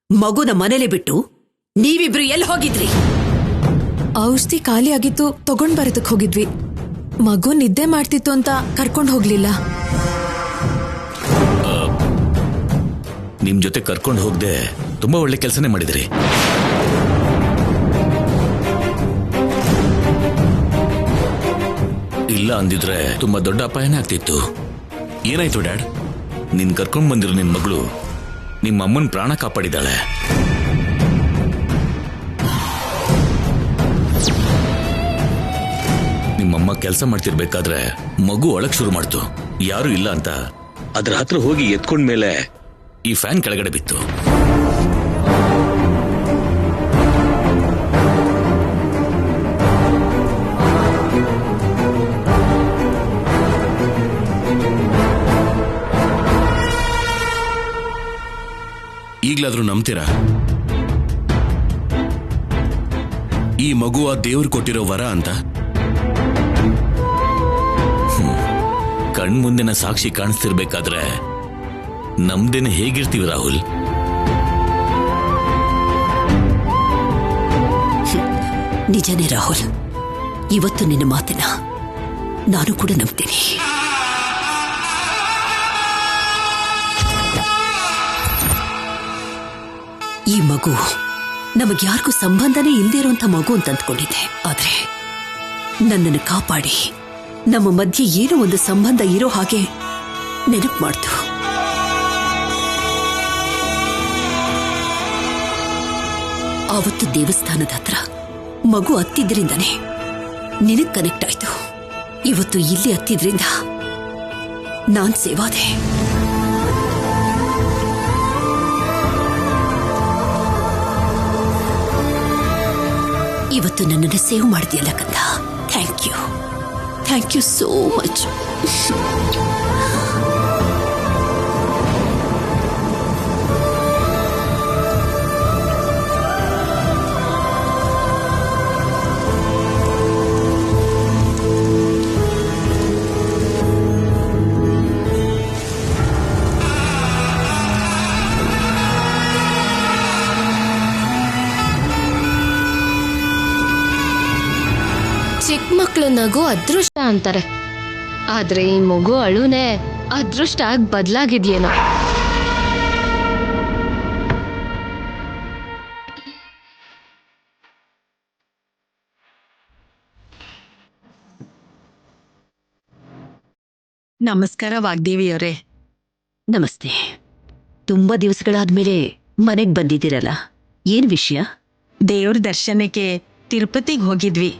ಮಗುನ ಮನೇಲಿ ಬಿಟ್ಟು ನೀವಿಬ್ರು ಎಲ್ಲಿ ಹೋಗಿದ್ರಿ? ಔಷಧಿ ಖಾಲಿ ಆಗಿತ್ತು, ತಗೊಂಡ್ ಬರೋದಕ್ ಹೋಗಿದ್ವಿ. ಮಗು ನಿದ್ದೆ ಮಾಡ್ತಿತ್ತು ಅಂತ ಕರ್ಕೊಂಡ್ ಹೋಗ್ಲಿಲ್ಲ. ನಿಮ್ ಜೊತೆ ಕರ್ಕೊಂಡು ಹೋಗದೆ ತುಂಬಾ ಒಳ್ಳೆ ಕೆಲಸನೇ ಮಾಡಿದ್ರಿ. ಇಲ್ಲ ಅಂದಿದ್ರೆ ತುಂಬಾ ದೊಡ್ಡ ಅಪಾಯನೇ ಆಗ್ತಿತ್ತು. ಏನಾಯ್ತು ಡ್ಯಾಡ್? ನಿನ್ ಕರ್ಕೊಂಡ್ ಬಂದಿರೋ ನಿನ್ ಮಗಳು ನಿಮ್ಮ ಅಮ್ಮನ ಪ್ರಾಣ ಕಾಪಾಡಿದಾಳೆ. ನಿಮ್ಮಮ್ಮ ಕೆಲಸ ಮಾಡ್ತಿರ್ಬೇಕಾದ್ರೆ ಮಗು ಒಳಗ್ ಶುರು ಮಾಡ್ತು. ಯಾರು ಇಲ್ಲ ಅಂತ ಅದ್ರ ಹತ್ರ ಹೋಗಿ ಎತ್ಕೊಂಡ್ಮೇಲೆ ಈ ಫ್ಯಾನ್ ಕೆಳಗಡೆ ಬಿತ್ತು. ಈಗ್ಲಾದ್ರೂ ನಂಬ್ತೀರಾ? ಈ ಮಗು ಆ ದೇವ್ರು ಕೊಟ್ಟಿರೋ ವರ ಅಂತ? ಕಣ್ಮುಂದಿನ ಸಾಕ್ಷಿ ಕಾಣಿಸ್ತಿರ್ಬೇಕಾದ್ರೆ ನಮ್ದೇನೆ ಹೇಗಿರ್ತೀವಿ ರಾಹುಲ್? ನಿಜನೇ ರಾಹುಲ್, ಇವತ್ತು ನಿನ್ನ ಮಾತನ್ನ ನಾನು ಕೂಡ ನಂಬ್ತೀನಿ. ಈ ಮಗು ನಮಗ್ಯಾರಿಗೂ ಸಂಬಂಧನೇ ಇಲ್ದೇ ಇರುವಂತ ಮಗು ಅಂತ ಅಂದ್ಕೊಂಡಿದ್ದೆ. ಆದ್ರೆ ನನ್ನನ್ನು ಕಾಪಾಡಿ ನಮ್ಮ ಮಧ್ಯೆ ಏನೋ ಒಂದು ಸಂಬಂಧ ಇರೋ ಹಾಗೆ ನೆನಪು ಮಾಡ್ತು. ಆವತ್ತು ದೇವಸ್ಥಾನದ ಹತ್ರ ಮಗು ಹತ್ತಿದ್ರಿಂದನೇ ನಿನಗ್ ಕನೆಕ್ಟ್ ಆಯ್ತು. ಇವತ್ತು ಇಲ್ಲಿ ಹತ್ತಿದ್ರಿಂದ ನಾನ್ ಸೇವಾದೆ. ಇವತ್ತು ನನ್ನನ್ನು ಸೇವ್ ಮಾಡಿದೆಯಲ್ಲ ಕಂದ, ಥ್ಯಾಂಕ್ ಯು ಸೋ ಮಚ್. ಚಿಕ್ಕ ಮಕ್ಕಳು ನಗು ಅದೃಷ್ಟ ಅಂತಾರೆ, ಆದ್ರೆ ಈ ಮಗು ಅಳುನೇ ಅದೃಷ್ಟ ಆಗಿ ಬದಲಾಗಿದ್ಯೇನೋ. ನಮಸ್ಕಾರ ವಾಗ್ದೇವಿಯವರೇ. ನಮಸ್ತೆ. ತುಂಬಾ ದಿವಸಗಳಾದ್ಮೇಲೆ ಮನೆಗ್ ಬಂದಿದ್ದೀರಲ್ಲ, ಏನ್ ವಿಷಯ? ದೇವ್ರ ದರ್ಶನಕ್ಕೆ ತಿರುಪತಿಗೆ ಹೋಗಿದ್ವಿ.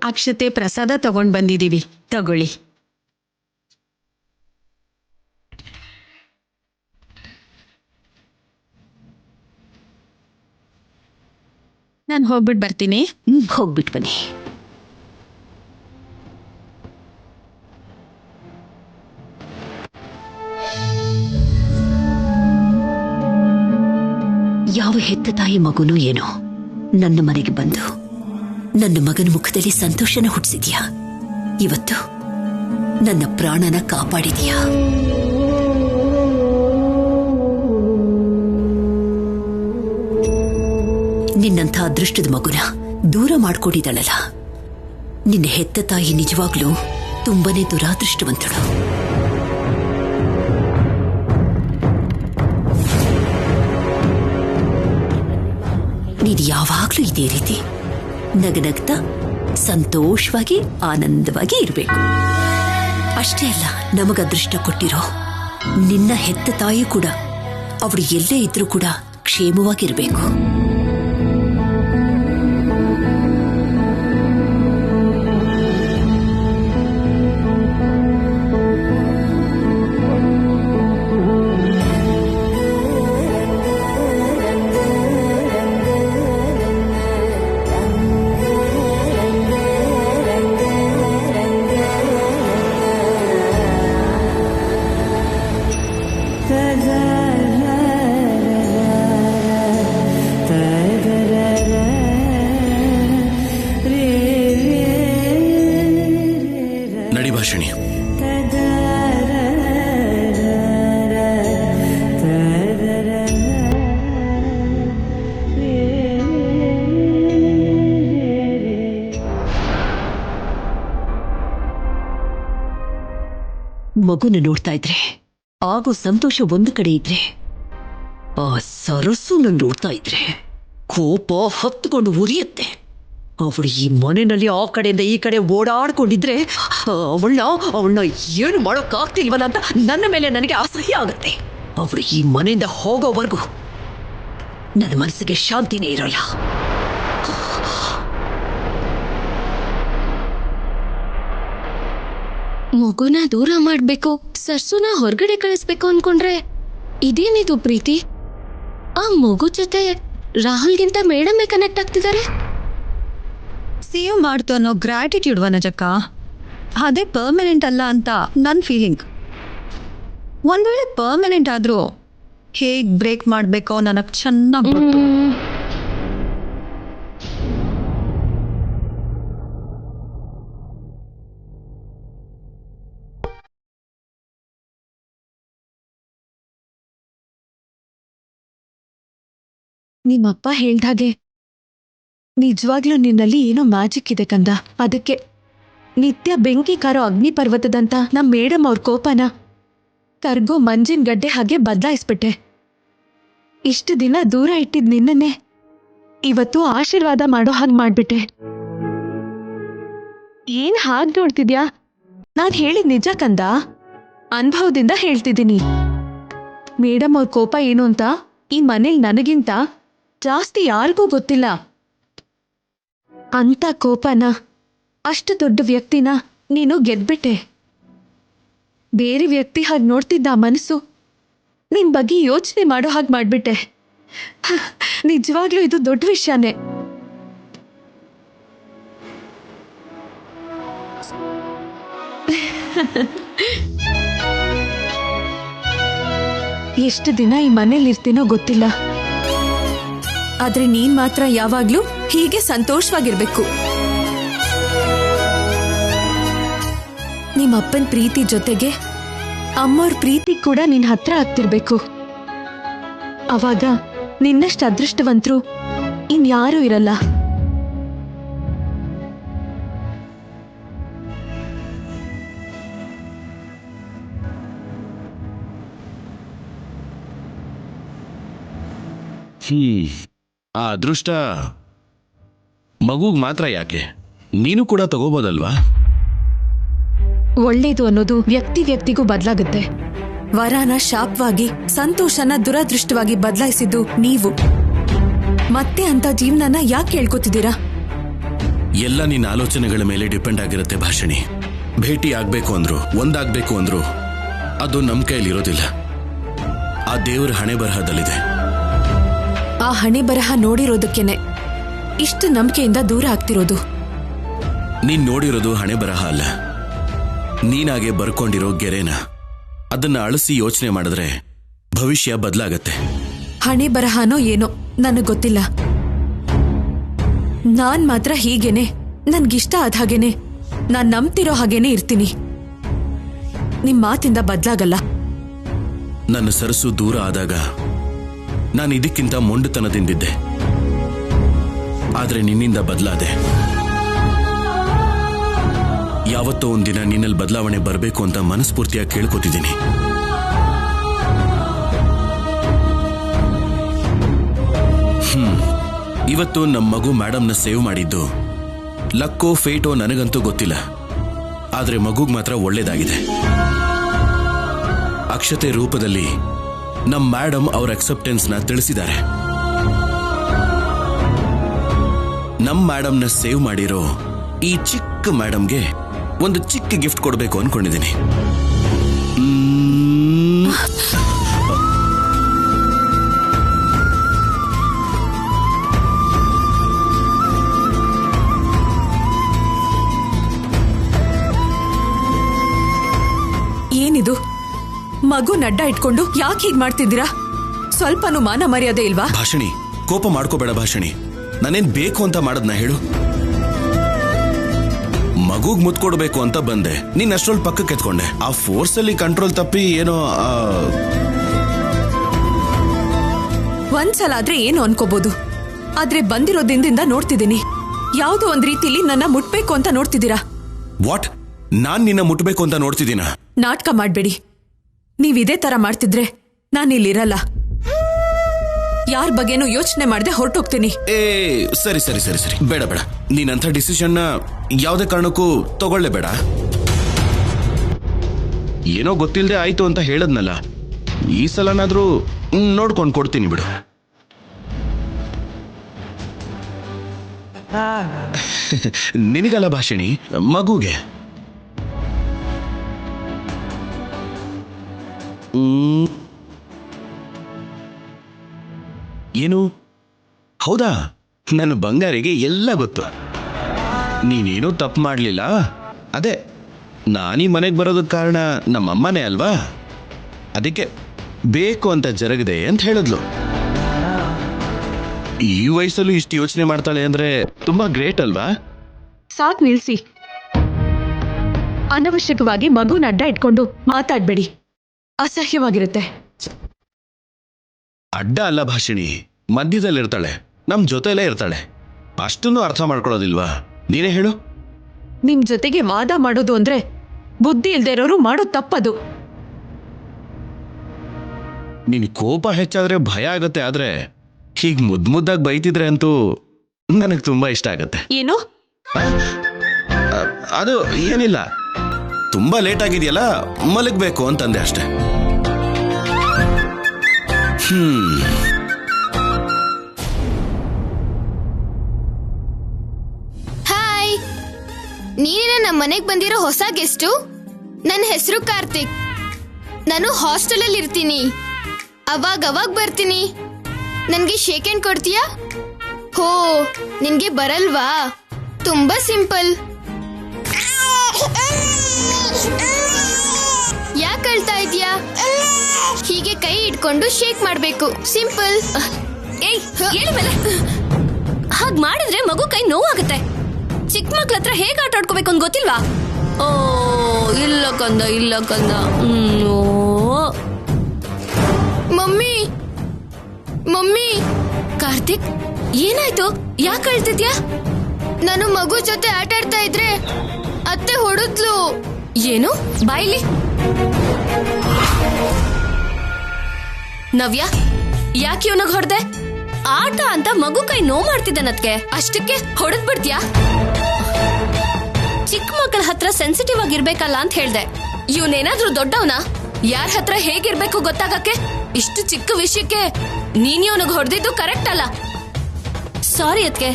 ಅಕ್ಷತೆ ಪ್ರಸಾದ ತಗೊಂಡ್ ಬಂದಿದೀವಿ, ತಗೊಳ್ಳಿ. ನಾನು ಹೋಗ್ಬಿಟ್ಟು ಬರ್ತೀನಿ. ಹೋಗ್ಬಿಟ್ಟು ಬನ್ನಿ. ಯಾವ ಹೆತ್ತ ತಾಯಿ ಮಗುನೂ ಏನೋ ನನ್ನ ಮನೆಗೆ ಬಂದು ನನ್ನ ಮಗನ ಮುಖದಲ್ಲಿ ಸಂತೋಷನ ಹುಟ್ಟಿಸಿದ್ಯಾ. ಇವತ್ತು ನನ್ನ ಪ್ರಾಣನ ಕಾಪಾಡಿದ್ಯಾ. ನಿನ್ನಂಥ ಅದೃಷ್ಟದ ಮಗುನ ದೂರ ಮಾಡ್ಕೊಂಡಿದ್ದಾಳಲ್ಲ, ನಿನ್ನ ಹೆತ್ತ ತಾಯಿ ನಿಜವಾಗ್ಲೂ ತುಂಬನೇ ದುರಾದೃಷ್ಟವಂತಳು. ನೀನು ಯಾವಾಗ್ಲೂ ಇದೇ ರೀತಿ ನಗನಗ್ತಾ ಸಂತೋಷವಾಗಿ ಆನಂದವಾಗಿ ಇರಬೇಕು. ಅಷ್ಟೇ ಅಲ್ಲ, ನಮಗ ಅದೃಷ್ಟ ಕೊಟ್ಟಿರೋ ನಿನ್ನ ಹೆತ್ತ ತಾಯಿ ಕೂಡ ಅವಳು ಎಲ್ಲೇ ಇದ್ರೂ ಕೂಡ ಕ್ಷೇಮವಾಗಿರ್ಬೇಕು. ಮಗುನ ನೋಡ್ತಾ ಇದ್ರೆ ಆಗೋ ಸಂತೋಷ ಒಂದು ಕಡೆ ಇದ್ರೆ, ಆ ಸರಸ್ಸುನ ನೋಡ್ತಾ ಇದ್ರೆ ಕೋಪ ಹತ್ಕೊಂಡು ಉರಿಯುತ್ತೆ. ಅವಳು ಈ ಮನೆಯಲ್ಲಿ ಆ ಕಡೆಯಿಂದ ಈ ಕಡೆ ಓಡಾಡ್ಕೊಂಡಿದ್ರೆ ಅವಳನ್ನ ಏನು ಮಾಡೋಕ್ಕಾಗ್ತಿಲ್ವಲ್ಲ ಅಂತ ನನ್ನ ಮೇಲೆ ನನಗೆ ಅಸಹ್ಯ ಆಗುತ್ತೆ. ಅವಳು ಈ ಮನೆಯಿಂದ ಹೋಗೋವರೆಗೂ ನನ್ನ ಮನಸ್ಸಿಗೆ ಶಾಂತಿನೇ ಇರೋಲ್ಲ. ಮಗುನ ದೂರ ಮಾಡ್ಬೇಕು, ಸರ್ಸುನ ಹೊರಗಡೆ ಕಳಿಸ್ಬೇಕು ಅನ್ಕೊಂಡ್ರೆ ಇದೇನಿದು ಪ್ರೀತಿ? ಆ ಮಗು ಜೊತೆ ರಾಹುಲ್ಗಿಂತ ಮೇಡಮೇ ಕನೆಕ್ಟ್ ಆಗ್ತಿದ್ದಾರೆ. ಸೇವ್ ಮಾಡ್ತು ಅನ್ನೋ ಗ್ರಾಟಿಟ್ಯೂಡ್ ವನಜಕ್ಕ, ಅದೇ ಪರ್ಮನೆಂಟ್ ಅಲ್ಲ ಅಂತ ನನ್ನ ಫೀಲಿಂಗ್. ಒಂದ್ ವೇಳೆ ಪರ್ಮನೆಂಟ್ ಆದ್ರೂ ಹೇಗ್ ಬ್ರೇಕ್ ಮಾಡ್ಬೇಕೋ ನನಗೆ ಚೆನ್ನಾಗಿ ಗೊತ್ತು. ನಿಮ್ಮಪ್ಪ ಹೇಳ್ದಾಗೆ ನಿಜವಾಗ್ಲೂ ನಿನ್ನಲ್ಲಿ ಏನೋ ಮ್ಯಾಜಿಕ್ ಇದೆ ಕಂದ. ಅದಕ್ಕೆ ನಿತ್ಯ ಬೆಂಕಿ ಕಾರೋ ಅಗ್ನಿ ಪರ್ವತದಂತ ನಮ್ಮ ಮೇಡಮ್ ಅವ್ರ ಕೋಪನ ಕರ್ಗೋ ಮಂಜಿನ ಗಡ್ಡೆ ಹಾಗೆ ಬದಲಾಯಿಸ್ಬಿಟ್ಟೆ. ಇಷ್ಟು ದಿನ ದೂರ ಇಟ್ಟಿದ್ ನಿನ್ನನ್ನೇ ಇವತ್ತು ಆಶೀರ್ವಾದ ಮಾಡೋ ಹಾಗೆ ಮಾಡ್ಬಿಟ್ಟೆ. ಏನ್ ಹಾಗೆ ನೋಡ್ತಿದ್ಯಾ? ನಾನ್ ಹೇಳಿದ್ ನಿಜ ಕಂದ, ಅನುಭವದಿಂದ ಹೇಳ್ತಿದ್ದೀನಿ. ಮೇಡಮ್ ಅವ್ರ ಕೋಪ ಏನು ಅಂತ ಈ ಮನೇಲಿ ನನಗಿಂತ ಜಾಸ್ತಿ ಯಾರಿಗೂ ಗೊತ್ತಿಲ್ಲ. ಅಂತ ಕೋಪನ, ಅಷ್ಟು ದೊಡ್ಡ ವ್ಯಕ್ತಿನ ನೀನು ಗೆದ್ಬಿಟ್ಟೆ. ಬೇರೆ ವ್ಯಕ್ತಿ ಹಾಗೆ ನೋಡ್ತಿದ್ದ ಮನಸ್ಸು ನಿನ್ ಬಗ್ಗೆ ಯೋಚನೆ ಮಾಡೋ ಹಾಗೆ ಮಾಡ್ಬಿಟ್ಟೆ. ನಿಜವಾಗ್ಲೂ ಇದು ದೊಡ್ಡ ವಿಷಯನೇ. ಎಷ್ಟು ದಿನ ಈ ಮನೇಲಿ ಇರ್ತೀನೋ ಗೊತ್ತಿಲ್ಲ, ಆದ್ರೆ ನೀನ್ ಮಾತ್ರ ಯಾವಾಗ್ಲೂ ಹೀಗೆ ಸಂತೋಷವಾಗಿರ್ಬೇಕು. ನಿಮ್ಮಪ್ಪನ ಪ್ರೀತಿ ಜೊತೆಗೆ ಅಮ್ಮವ್ರ ಪ್ರೀತಿ ಕೂಡ ನಿನ್ ಹತ್ರ ಆಗ್ತಿರ್ಬೇಕು. ಅವಾಗ ನಿನ್ನಷ್ಟು ಅದೃಷ್ಟವಂತರು ಇನ್ಯಾರೂ ಇರಲ್ಲ. ಆ ಅದೃಷ್ಟ ಮಗುಗ್ ಮಾತ್ರ ಯಾಕೆ? ನೀನು ಕೂಡ ತಗೋಬೋದಲ್ವಾ? ಒಳ್ಳೇದು ಅನ್ನೋದು ವ್ಯಕ್ತಿ ವ್ಯಕ್ತಿಗೂ ಬದಲಾಗುತ್ತೆ. ವರಾನ ಶಾಪವಾಗಿ, ಸಂತೋಷನ ದುರದೃಷ್ಟವಾಗಿ ಬದಲಾಯಿಸಿದ್ದು ನೀವು. ಮತ್ತೆ ಅಂತ ಜೀವನನ ಯಾಕೆ ಹೇಳ್ಕೊತಿದ್ದೀರಾ? ಎಲ್ಲ ನಿನ್ನ ಆಲೋಚನೆಗಳ ಮೇಲೆ ಡಿಪೆಂಡ್ ಆಗಿರುತ್ತೆ ಭಾಷಿಣಿ. ಭೇಟಿ ಆಗ್ಬೇಕು ಅಂದ್ರು, ಒಂದಾಗ್ಬೇಕು ಅಂದ್ರು ಅದು ನಮ್ಮ ಕೈಲಿರೋದಿಲ್ಲ. ಆ ದೇವರ ಹಣೆ ಬರಹದಲ್ಲಿದೆ. ಆ ಹಣೆ ಬರಹ ನೋಡಿರೋದಕ್ಕೇನೆ ಇಷ್ಟು ನಂಬಿಕೆಯಿಂದ ದೂರ ಆಗ್ತಿರೋದು. ನೀನ್ ನೋಡಿರೋದು ಹಣೆ ಬರಹ ಅಲ್ಲ, ನೀನಾಗೆ ಬರ್ಕೊಂಡಿರೋ ಗೆರೆನ. ಅದನ್ನ ಅಳಿಸಿ ಯೋಚನೆ ಮಾಡಿದ್ರೆ ಭವಿಷ್ಯ ಬದಲಾಗತ್ತೆ. ಹಣೆ ಬರಹನೋ ಏನೋ ನನಗ್ ಗೊತ್ತಿಲ್ಲ. ನಾನ್ ಮಾತ್ರ ಹೀಗೇನೆ, ನನ್ಗಿಷ್ಟ ಆದ ಹಾಗೇನೆ, ನಾನ್ ನಂಬ್ತಿರೋ ಹಾಗೇನೆ ಇರ್ತೀನಿ. ನಿಮ್ ಮಾತಿಂದ ಬದಲಾಗಲ್ಲ. ನನ್ನ ಸರಸು ದೂರ ಆದಾಗ ನಾನು ಇದಕ್ಕಿಂತ ಮೊಂಡುತನದಿಂದಿದ್ದೆ. ಆದ್ರೆ ನಿನ್ನಿಂದ ಬದಲಾದೆ. ಯಾವತ್ತೋ ಒಂದಿನ ನಿನ್ನಲ್ಲಿ ಬದಲಾವಣೆ ಬರಬೇಕು ಅಂತ ಮನಸ್ಫೂರ್ತಿಯಾಗಿ ಕೇಳ್ಕೊತಿದ್ದೀನಿ. ಇವತ್ತು ನಮ್ಮ ಮಗು ಮೇಡಮ್ನ ಸೇವ್ ಮಾಡಿದ್ದು ಲಕ್ಕೋ ಫೇಟೋ ನನಗಂತೂ ಗೊತ್ತಿಲ್ಲ. ಆದ್ರೆ ಮಗುಗ್ ಮಾತ್ರ ಒಳ್ಳೇದಾಗಿದೆ. ಅಕ್ಷತೆ ರೂಪದಲ್ಲಿ ನಮ್ಮ ಮೇಡಮ್ ಅವ್ರ ಅಕ್ಸೆಪ್ಟೆನ್ಸ್ ನ ತಿಳಿಸಿದ್ದಾರೆ. ನಮ್ಮ ಮೇಡಮ್ನ ಸೇವ್ ಮಾಡಿರೋ ಈ ಚಿಕ್ಕ ಮೇಡಮ್ಗೆ ಒಂದು ಚಿಕ್ಕ ಗಿಫ್ಟ್ ಕೊಡಬೇಕು ಅನ್ಕೊಂಡಿದ್ದೀನಿ. ಏನಿದು? ಮಗು ನಡ್ಡ ಇಟ್ಕೊಂಡು ಯಾಕೆ ಹೀಗ್ ಮಾಡ್ತಿದ್ದೀರಾ? ಸ್ವಲ್ಪನೂ ಮಾನ ಮರ್ಯಾದೆ ಇಲ್ವಾ? ಭಾಷಿಣಿ, ಕೋಪ ಮಾಡ್ಕೋಬೇಡ ಭಾಷಿಣಿ. ನಾನೇನ್ ಬೇಕು ಅಂತ ಮಾಡದ್ನ ಹೇಳು? ಮಗುಗ್ ಮುತ್ಕೊಡ್ಬೇಕು ಅಂತ ಬಂದೆ, ನೀನ್ ಅಷ್ಟ್ರಲ್ಲಿ ಪಕ್ಕಕ್ಕೆ ಎತ್ಕೊಂಡೆ. ಆ ಫೋರ್ಸ್ ಅಲ್ಲಿ ಕಂಟ್ರೋಲ್ ತಪ್ಪಿ ಏನೋ ಒಂದ್ಸಲ ಆದ್ರೆ ಏನು ಅನ್ಕೋಬಹುದು, ಆದ್ರೆ ಬಂದಿರೋ ದಿನದಿಂದ ನೋಡ್ತಿದ್ದೀನಿ ಯಾವುದೋ ಒಂದ್ ರೀತಿಲಿ ನನ್ನ ಮುಟ್ಬೇಕು ಅಂತ ನೋಡ್ತಿದ್ದೀರಾ. ವಾಟ್? ನಾನ್ ನಿನ್ನ ಮುಟ್ಬೇಕು ಅಂತ ನೋಡ್ತಿದ್ದೀನ? ನಾಟಕ ಮಾಡಬೇಡಿ. ನೀವಿದೇ ತರ ಮಾಡ್ತಿದ್ರೆ ನಾನಿಲ್ಲಿರಲ್ಲ. ಯಾರ ಬಗ್ಗೆನೂ ಯೋಚನೆ ಮಾಡದೆ ಹೊರಟೋಗ್ತೀನಿ. ಏ ಸರಿ ಸರಿ ಸರಿ ಸರಿ, ಬೇಡ ಬೇಡ, ನೀನಂಥ ಡಿಸಿಷನ್ನ ಯಾವುದೇ ಕಾರಣಕ್ಕೂ ತಗೊಳ್ಳೇಬೇಡ. ಏನೋ ಗೊತ್ತಿಲ್ಲದೆ ಆಯ್ತು ಅಂತ ಹೇಳದ್ನಲ್ಲ, ಈ ಸಲನಾದ್ರೂ ನೋಡ್ಕೊಂಡು ಕೊಡ್ತೀನಿ ಬಿಡು. ನಿನಗಲ್ಲ ಭಾಷಿಣಿ, ಮಗುಗೆ. ಏನು? ಹೌದಾ? ನನ್ನ ಬಂಗಾರಿಗೆ ಎಲ್ಲ ಗೊತ್ತು. ನೀನೇನೂ ತಪ್ಪು ಮಾಡಲಿಲ್ಲ. ಅದೇ ನಾನೀ ಮನೆಗೆ ಬರೋದಕ್ಕೆ ಕಾರಣ ನಮ್ಮಮ್ಮನೇ ಅಲ್ವಾ? ಅದಕ್ಕೆ ಬೇಕು ಅಂತ ಜರಗದೆ ಅಂತ ಹೇಳಿದ್ಲು. ಈ ವಯಸ್ಸಲ್ಲೂ ಇಷ್ಟು ಯೋಚನೆ ಮಾಡ್ತಾಳೆ ಅಂದ್ರೆ ತುಂಬಾ ಗ್ರೇಟ್ ಅಲ್ವಾ? ಸಾಕ್ ನಿಲ್ಸಿ. ಅನವಶ್ಯಕವಾಗಿ ಮಗುನ ಅಡ್ಡ ಇಟ್ಕೊಂಡು ಮಾತಾಡ್ಬೇಡಿ, ಅಸಹ್ಯವಾಗಿರುತ್ತೆ. ಅಡ್ಡ ಅಲ್ಲ ಭಾಷಿಣಿ, ಮಧ್ಯದಲ್ಲಿರ್ತಾಳೆ, ನಮ್ ಜೊತೆಲೇ ಇರ್ತಾಳೆ. ಅಷ್ಟನ್ನು ಅರ್ಥ ಮಾಡ್ಕೊಳ್ಳೋದಿಲ್ವಾ? ನೀನೇ ಹೇಳು. ನಿಮ್ ಜೊತೆಗೆ ವಾದ ಮಾಡೋದು ಅಂದ್ರೆ ಬುದ್ಧಿ ಇಲ್ದೇ ಇರೋರು ಮಾಡೋ ತಪ್ಪದು. ನಿನ್ ಕೋಪ ಹೆಚ್ಚಾದ್ರೆ ಭಯ ಆಗತ್ತೆ, ಆದ್ರೆ ಹೀಗ್ ಮುದ್ದಾಗಿ ಬೈತಿದ್ರೆ ಅಂತೂ ನನಗೆ ತುಂಬಾ ಇಷ್ಟ ಆಗತ್ತೆ. ಏನು? ಅದು ಏನಿಲ್ಲ, ತುಂಬಾ ಲೇಟ್ ಆಗಿದೆಯಲ್ಲ, ಮಲಗಬೇಕು ಅಂತಂದೆ ಅಷ್ಟೆ. ಹಾಯ್, ನೀನೇನ ನಮ್ಮ ಮನೆಗೆ ಬಂದಿರೋ ಹೊಸ ಗೆಸ್ಟು? ನನ್ನ ಹೆಸರು ಕಾರ್ತಿಕ್. ನಾನು ಹಾಸ್ಟೆಲಲ್ಲಿ ಇರ್ತೀನಿ, ಅವಾಗ ಬರ್ತೀನಿ. ನನ್ಗೆ ಶೇಕ್ ಹ್ಯಾಂಡ್ ಕೊಡ್ತೀಯಾ? ಹೋ, ನಿನ್ಗೆ ಬರಲ್ವಾ? ತುಂಬಾ ಸಿಂಪಲ್. ಯಾಕೆ ಅಳ್ತಾ ಇದೀಯಾ? ಹೀಗೆ ಕೈ ಇಟ್ಕೊಂಡು ಶೇಕ್ ಮಾಡ್ಬೇಕು, ಸಿಂಪಲ್. ಏಯ್, ಹೇಳು ಮೇಲೆ. ಹಾಗ್ ಮಾಡಿದ್ರೆ ಮಗು ಕೈ ನೋವಾಗುತ್ತೆ. ಚಿಕ್ಕ ಮಕ್ಳ ಹತ್ರ ಹೇಗೆ ಆಟ ಆಡ್ಕೋಬೇಕು ಅಂತ ಗೊತ್ತಿಲ್ವಾ? ಓ ಇಲ್ಲ ಕಂದ. ಮಮ್ಮಿ ಕಾರ್ತಿಕ್, ಏನಾಯ್ತು? ಯಾಕೆ ಅಳ್ತಿದ್ಯಾ? ನಾನು ಮಗು ಜೊತೆ ಆಟ ಆಡ್ತಾ ಇದ್ರೆ ಅತ್ತೆ ಹೊಡೆದ್ಲು. ಏನು? ಬಾಯ್ಲಿ. ನವ್ಯ, ಯಾಕೆ ಇವನಿಗೆ ಹೊಡೆದೆ? ಆಟ ಅಂತ ಮಗು ಕೈ ನೋವು ಮಾಡ್ತಿದ್ದಾನದ್ಕೆ, ಅಷ್ಟಕ್ಕೆ ಹೊಡೆದ್ ಬಿಡ್ತೀಯಾ? ಚಿಕ್ಕ ಮಕ್ಕಳ ಹತ್ರ ಸೆನ್ಸಿಟಿವ್ ಆಗಿರ್ಬೇಕಲ್ಲ ಅಂತ ಹೇಳ್ದೆ. ಇವನೇನಾದ್ರೂ ದೊಡ್ಡವನ? ಯಾರ ಹತ್ರ ಹೇಗಿರ್ಬೇಕು ಗೊತ್ತಾಗಕ್ಕೆ? ಇಷ್ಟು ಚಿಕ್ಕ ವಿಷಯಕ್ಕೆ ನೀನ್ ಇವನಿಗೆ ಹೊಡೆದಿದ್ದು ಕರೆಕ್ಟ್ ಅಲ್ಲ. ಸಾರಿ ಅದ್ಕೆ.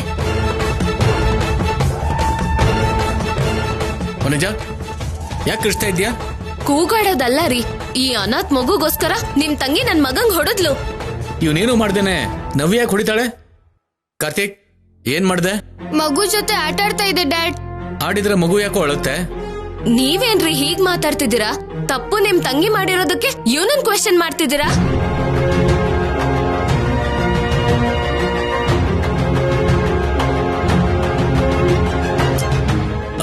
ಯಾಕೆ ಕೃಷ್ಣ ಇದ್ಯಾ? ಕೂಗಾಡೋದಲ್ಲ ರೀ, ಈ ಅನಾಥ್ ಮಗುಗೋಸ್ಕರ ನಿಮ್ ತಂಗಿ ನನ್ ಮಗಂಗ್ ಹೊಡೆದ್ಲು. ಇವನೇನು ಮಾಡ್ದೇನೆ, ನವ್ಯ ಯಾಕೆ ಹೊಡಿತಾಳೆ? ಕಾರ್ತಿಕ್, ಏನ್ ಮಾಡ್ದೆ? ಮಗು ಜೊತೆ ಆಟ ಆಡ್ತಾ ಇದೆ ಡ್ಯಾಡ್. ಆಡಿದ್ರೆ ಮಗು ಯಾಕೋ ಅಳುತ್ತೆ? ನೀವೇನ್ರಿ ಹೀಗ್ ಮಾತಾಡ್ತಿದ್ದೀರಾ? ತಪ್ಪು ನಿಮ್ ತಂಗಿ ಮಾಡಿರೋದಕ್ಕೆ ಇವನನ್ ಕ್ವೆಶ್ಚನ್ ಮಾಡ್ತಿದ್ದೀರಾ?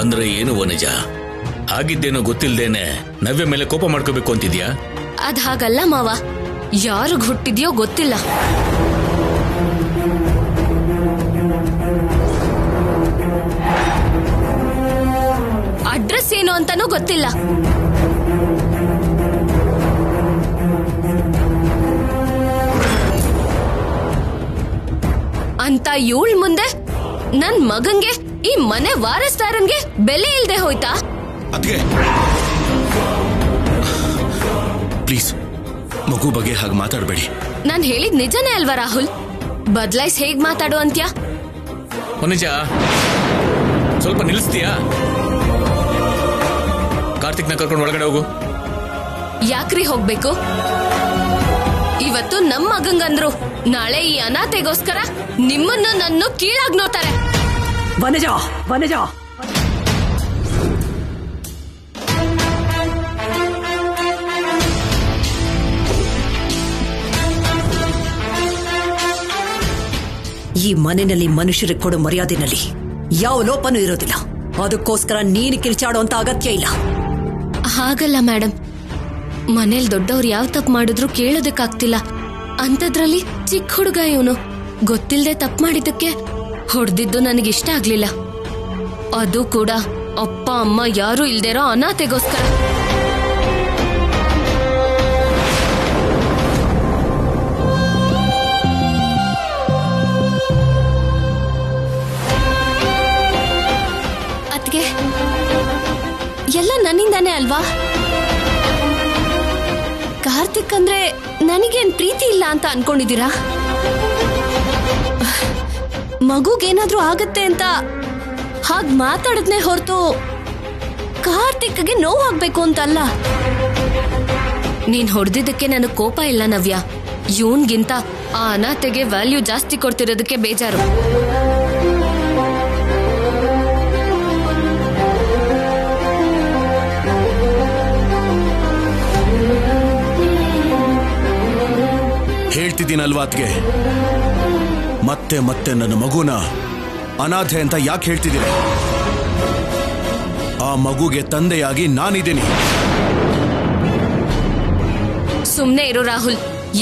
ಅಂದ್ರೆ ಏನು ವನಜ? ಆಗಿದ್ದೇನೋ ಗೊತ್ತಿಲ್ದೇನೆ ನವ್ಯ ಮೇಲೆ ಕೋಪ ಮಾಡ್ಕೋಬೇಕು ಅಂತಿದ್ಯಾ? ಅದ್ ಹಾಗಲ್ಲ ಮಾವ, ಯಾರಿಗ್ ಹುಟ್ಟಿದ್ಯೋ ಗೊತ್ತಿಲ್ಲ. ಅಡ್ರೆಸ್ ಏನು ಅಂತಾನೂ ಗೊತ್ತಿಲ್ಲ. ಅಂತ ಇವಳ ಮುಂದೆ ನನ್ ಮಗಂಗೆ, ಈ ಮನೆ ವಾರಸ್ದಾರನ್ಗೆ ಬೆಲೆ ಇಲ್ದೆ ಹೋಯ್ತಾ? ಅದ್ಗೆ ಪ್ಲೀಸ್ ಮಗು ಬಗ್ಗೆ ಹಾಗೆ ಮಾತಾಡಬೇಡಿ. ನಾನ್ ಹೇಳಿದ್ ನಿಜನೇ ಅಲ್ವಾ ರಾಹುಲ್? ಬದ್ಲಾಯ್ಸ್ ಹೇಗ್ ಮಾತಾಡು ಅಂತ್ಯಾ? ವನಜ, ಸ್ವಲ್ಪ ನಿಲ್ಲಿಸ್ತೀಯಾ? ಕಾರ್ತಿಕ್ನ ಕರ್ಕೊಂಡು ಒಳಗಡೆ ಹೋಗು. ಯಾಕ್ರಿ ಹೋಗ್ಬೇಕು? ಇವತ್ತು ನಮ್ಮ ಮಗಂಗಂದ್ರು, ನಾಳೆ ಈ ಅನಾಥೆಗೋಸ್ಕರ ನಿಮ್ಮನ್ನು ನನ್ನ ಕೀಳಾಗ್ ನೋಡ್ತಾರೆ. ವನಜ ಈ ಮನೆಯಲ್ಲಿ ಮನುಷ್ಯರಿಗೆ ಕೊಡೋ ಮರ್ಯಾದೆನಲ್ಲಿ ಯಾವ ಲೋಪನೂ ಇರೋದಿಲ್ಲ. ಅದಕ್ಕೋಸ್ಕರ ನೀನು ಕಿರ್ಚಾಡೋ ಅಂತ ಅಗತ್ಯ ಇಲ್ಲ. ಹಾಗಲ್ಲ ಮೇಡಮ್, ಮನೇಲಿ ದೊಡ್ಡವ್ರು ಯಾವ ತಪ್ಪು ಮಾಡಿದ್ರು ಕೇಳೋದಕ್ಕಾಗ್ತಿಲ್ಲ. ಅಂಥದ್ರಲ್ಲಿ ಚಿಕ್ಕ ಹುಡುಗ ಇವನು. ಗೊತ್ತಿಲ್ಲದೆ ತಪ್ಪು ಮಾಡಿದ್ದಕ್ಕೆ ಹೊಡೆದಿದ್ದು ನನಗಿಷ್ಟ ಆಗ್ಲಿಲ್ಲ. ಅದು ಕೂಡ ಅಪ್ಪ ಅಮ್ಮ ಯಾರು ಇಲ್ದೇರೋ ಅನಾಥೆಗೋಸ್ಕರ. ಅಲ್ವಾ? ಕಾರ್ತಿಕ್ ಅಂದ್ರೆ ನನಗೇನ್ ಪ್ರೀತಿ ಇಲ್ಲ ಅಂತ ಅನ್ಕೊಂಡಿದ್ದೀರಾ? ಮಗುಗೇನಾದ್ರೂ ಆಗತ್ತೆ ಅಂತ ಹಾಗ್ ಮಾತಾಡದ್ನೇ ಹೊರತು ಕಾರ್ತಿಕ್ಗೆ ನೋವಾಗ್ಬೇಕು ಅಂತಲ್ಲ. ನೀನ್ ಹೊಡೆದಿದ್ದಕ್ಕೆ ನನಗ್ ಕೋಪ ಇಲ್ಲ ನವ್ಯ. ಇವನ್ಗಿಂತ ಆ ಅನಾಥೆಗೆ ವ್ಯಾಲ್ಯೂ ಜಾಸ್ತಿ ಕೊಡ್ತಿರೋದಕ್ಕೆ ಬೇಜಾರು. ಹೇಳ್ತಿದ್ದೀನಲ್ವಾ ಅತ್ಗೆ, ಮತ್ತೆ ಮತ್ತೆ ನನ್ನ ಮಗುನ ಅನಾಥೆ ಅಂತ ಯಾಕೆ ಹೇಳ್ತಿದ್ದೀರ? ಆ ಮಗುಗೆ ತಂದೆಯಾಗಿ ನಾನಿದ್ದೀನಿ. ಸುಮ್ನೆ ಇರು ರಾಹುಲ್.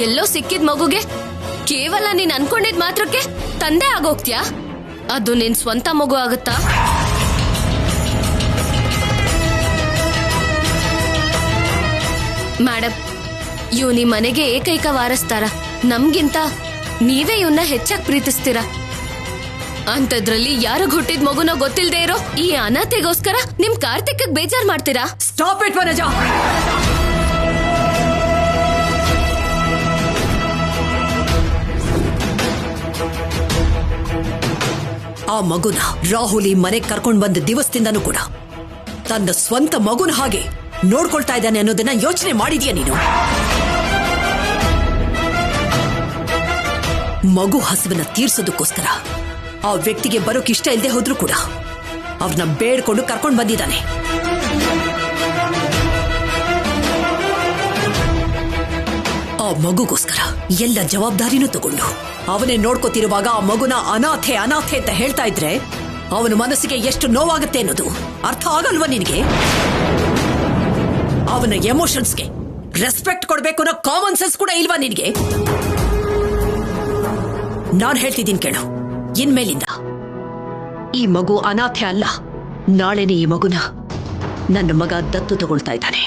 ಎಲ್ಲೋ ಸಿಕ್ಕಿದ್ ಮಗುಗೆ ಕೇವಲ ನೀನ್ ಅನ್ಕೊಂಡಿದ್ ಮಾತ್ರಕ್ಕೆ ತಂದೆ ಆಗೋಗ್ತ್ಯಾ? ಅದು ನಿನ್ ಸ್ವಂತ ಮಗು ಆಗುತ್ತಾ? ಮೇಡಮ್, ಇವ್ ನಿಮ್ ಮನೆಗೆ ಏಕೈಕ ವಾರಸ್ತಾರ. ನಮ್ಗಿಂತ ನೀವೇ ಇವನ್ನ ಹೆಚ್ಚಾಗಿ ಪ್ರೀತಿಸ್ತೀರ. ಅಂತದ್ರಲ್ಲಿ ಯಾರಿಗ್ ಹುಟ್ಟಿದ ಮಗುನೋ ಗೊತ್ತಿಲ್ದೇ ಇರೋ ಈ ಅನಾಥೆಗೋಸ್ಕರ ನಿಮ್ ಕಾರ್ತಿಕ್ ಬೇಜಾರ್ ಮಾಡ್ತೀರಾ? Stop it Vanaja. ಆ ಮಗುನ ರಾಹುಲ್ ಈ ಮನೆಗೆ ಕರ್ಕೊಂಡ್ ಬಂದ ದಿವಸದಿಂದನೂ ಕೂಡ ತನ್ನ ಸ್ವಂತ ಮಗುನ ಹಾಗೆ ನೋಡ್ಕೊಳ್ತಾ ಇದ್ದಾನೆ ಅನ್ನೋದನ್ನ ಯೋಚನೆ ಮಾಡಿದ್ಯಾ ನೀನು? ಮಗು ಹಸುವನ್ನ ತೀರ್ಸೋದಕ್ಕೋಸ್ಕರ ಆ ವ್ಯಕ್ತಿಗೆ ಬರೋಕ್ ಇಷ್ಟ ಇಲ್ಲದೆ ಹೋದ್ರೂ ಕೂಡ ಅವ್ರನ್ನ ಬೇಡ್ಕೊಂಡು ಕರ್ಕೊಂಡ್ ಬಂದಿದ್ದಾನೆ. ಆ ಮಗುಗೋಸ್ಕರ ಎಲ್ಲ ಜವಾಬ್ದಾರಿನೂ ತಗೊಂಡು ಅವನೇ ನೋಡ್ಕೋತಿರುವಾಗ ಆ ಮಗುನ ಅನಾಥೆ ಅನಾಥೆ ಅಂತ ಹೇಳ್ತಾ ಇದ್ರೆ ಅವನ ಮನಸ್ಸಿಗೆ ಎಷ್ಟು ನೋವಾಗುತ್ತೆ ಅನ್ನೋದು ಅರ್ಥ ಆಗಲ್ವಾ ನಿನಗೆ? ಅವನ ಎಮೋಷನ್ಸ್ಗೆ ರೆಸ್ಪೆಕ್ಟ್ ಕೊಡ್ಬೇಕು ಅನ್ನೋ ಕಾಮನ್ ಸೆನ್ಸ್ ಕೂಡ ಇಲ್ವಾ ನಿನಗೆ? ನಾನ್ ಹೇಳ್ತಿದ್ದೀನಿ ಕೇಳು, ಇನ್ಮೇಲಿಂದ ಈ ಮಗು ಅನಾಥೆ ಅಲ್ಲ. ನಾಳೆನೇ ಈ ಮಗುನ ನನ್ನ ಮಗ ದತ್ತು ತಗೊಳ್ತಾ ಇದ್ದಾನೆ.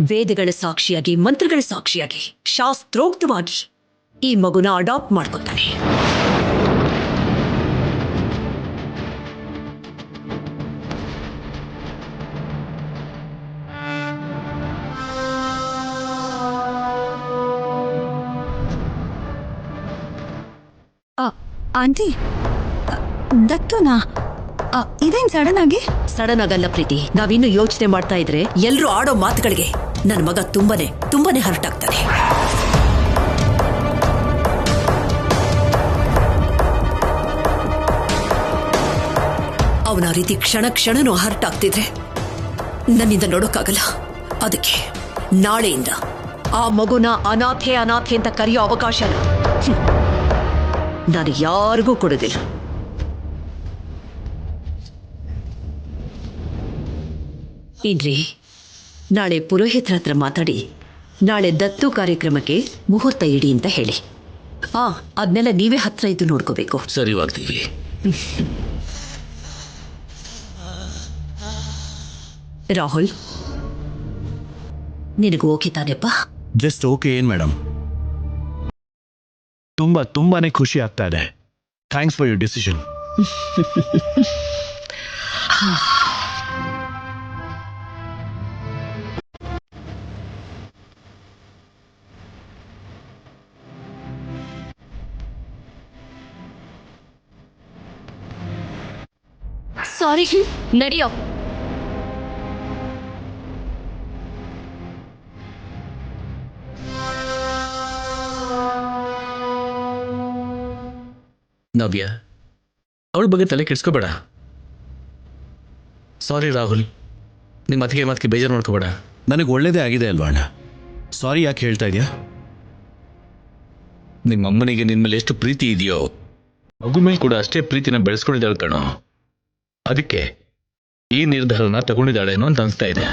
ವೇದಗಳ ಸಾಕ್ಷಿಯಾಗಿ, ಮಂತ್ರಗಳ ಸಾಕ್ಷಿಯಾಗಿ, ಶಾಸ್ತ್ರೋಕ್ತವಾಗಿ ಈ ಮಗುನ ಅಡಾಪ್ಟ್ ಮಾಡ್ಕೊತಾನೆ. ಆಂಟಿ, ದತ್ತುನಾ? ಇದೇನ್ ಸಡನ್ ಆಗಿ? ಸಡನ್ ಆಗಲ್ಲ ಪ್ರೀತಿ. ನಾವಿನ್ನು ಯೋಚನೆ ಮಾಡ್ತಾ ಇದ್ರೆ ಎಲ್ರೂ ಆಡೋ ಮಾತುಗಳಿಗೆ ನನ್ನ ಮಗ ತುಂಬಾನೇ ಹರ್ಟ್ ಆಗ್ತಾನೆ. ಅವನ ರೀತಿ ಕ್ಷಣನೂ ಹರ್ಟ್ ಆಗ್ತಿದ್ರೆ ನನ್ನಿಂದ ನೋಡೋಕ್ಕಾಗಲ್ಲ. ಅದಕ್ಕೆ ನಾಳೆಯಿಂದ ಆ ಮಗುನ ಅನಾಥೆ ಅಂತ ಕರೆಯೋ ಅವಕಾಶನ ನಾನು ಯಾರಿಗೂ ಕೊಡೋದಿಲ್ಲ. ಇನ್ರಿ, ನಾಳೆ ಪುರೋಹಿತರ ಹತ್ರ ಮಾತಾಡಿ ನಾಳೆ ದತ್ತು ಕಾರ್ಯಕ್ರಮಕ್ಕೆ ಮುಹೂರ್ತ ಇಡಿ ಅಂತ ಹೇಳಿ. ಅದನ್ನೆಲ್ಲ ನೀವೇ ಹತ್ರ ಇದ್ದು ನೋಡ್ಕೋಬೇಕು. ಸರಿವಾಗ್ತೀವಿ. ರಾಹುಲ್, ನಿನಗೂ ಓಕೆ ತಾನೆಪ್ಪ? Just okay. ಏನ್ ಮೇಡಮ್, ತುಂಬಾನೇ ಖುಷಿ ಆಗ್ತಾ ಇದೆ. Thanks for your decision. Sorry, ನಡಿಯೋ. ನವ್ಯ, ಅವಳ ಬಗ್ಗೆ ತಲೆ ಕೆಡ್ಸ್ಕೋಬೇಡ. ಸಾರಿ ರಾಹುಲ್, ನಿಮ್ಮ ಮಾತಿಗೆ ಬೇಜಾರು ಮಾಡ್ಕೋಬೇಡ. ನನಗೆ ಒಳ್ಳೇದೇ ಆಗಿದೆ ಅಲ್ವಾ ಅಣ್ಣ? ಸಾರಿ ಯಾಕೆ ಹೇಳ್ತಾ ಇದೆಯಾ? ನಿಮ್ಮ ಅಮ್ಮನಿಗೆ ನಿನ್ನ ಮೇಲೆ ಎಷ್ಟು ಪ್ರೀತಿ ಇದೆಯೋ ಮಗು ಮೇಲೆ ಕೂಡ ಅಷ್ಟೇ ಪ್ರೀತಿನ ಬೆಳೆಸ್ಕೊಂಡಿದ್ದಾಳೆ ಕಣೋ. ಅದಕ್ಕೆ ಈ ನಿರ್ಧಾರನ ತಗೊಂಡಿದ್ದಾಳೇನೋ ಅಂತ ಅನಿಸ್ತಾ ಇದೆ.